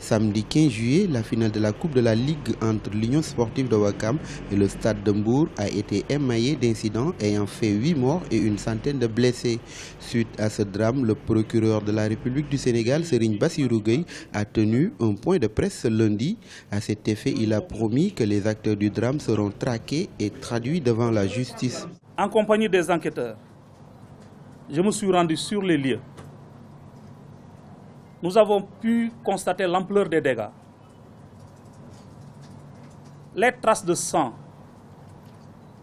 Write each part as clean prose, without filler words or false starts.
Samedi 15 juillet, la finale de la Coupe de la Ligue entre l'Union sportive de Ouakam et le Stade de Mbour a été émaillée d'incidents ayant fait 8 morts et une centaine de blessés. Suite à ce drame, le procureur de la République du Sénégal, Serigne Bassirou Gueye, a tenu un point de presse ce lundi. À cet effet, il a promis que les acteurs du drame seront traqués et traduits devant la justice. En compagnie des enquêteurs, je me suis rendu sur les lieux. Nous avons pu constater l'ampleur des dégâts. Les traces de sang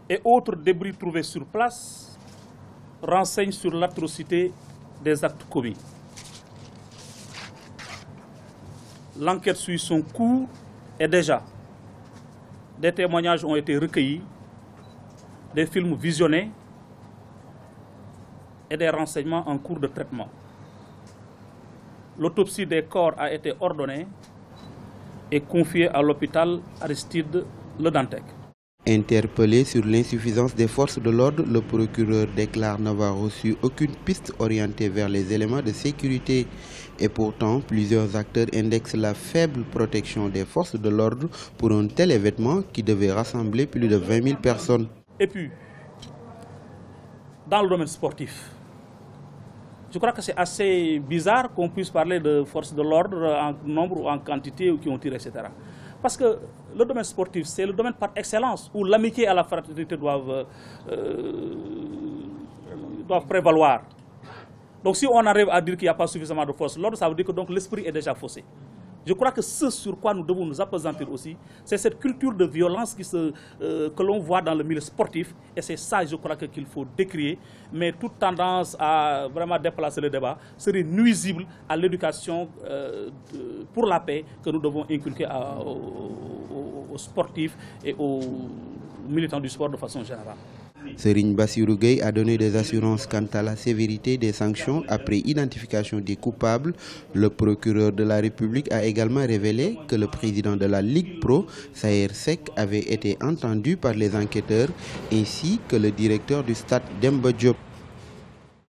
et autres débris trouvés sur place renseignent sur l'atrocité des actes commis. L'enquête suit son cours et déjà, des témoignages ont été recueillis, des films visionnés et des renseignements en cours de traitement. L'autopsie des corps a été ordonnée et confiée à l'hôpital Aristide Le Dantec. Interpellé sur l'insuffisance des forces de l'ordre, le procureur déclare n'avoir reçu aucune piste orientée vers les éléments de sécurité. Et pourtant, plusieurs acteurs indexent la faible protection des forces de l'ordre pour un tel événement qui devait rassembler plus de 20 000 personnes. Et puis, dans le domaine sportif, je crois que c'est assez bizarre qu'on puisse parler de forces de l'ordre en nombre ou en quantité ou qui ont tiré, etc. Parce que le domaine sportif, c'est le domaine par excellence où l'amitié et la fraternité doivent prévaloir. Donc si on arrive à dire qu'il n'y a pas suffisamment de forces de l'ordre, ça veut dire que l'esprit est déjà faussé. Je crois que ce sur quoi nous devons nous appesantir aussi, c'est cette culture de violence que l'on voit dans le milieu sportif. Et c'est ça, je crois, qu'il faut décrier. Mais toute tendance à vraiment déplacer le débat serait nuisible à l'éducation pour la paix que nous devons inculquer aux sportifs et aux militants du sport de façon générale. Serigne Bassirou Gueye a donné des assurances quant à la sévérité des sanctions après identification des coupables. Le procureur de la République a également révélé que le président de la Ligue Pro, Saher Seck, avait été entendu par les enquêteurs ainsi que le directeur du stade Demba Diop.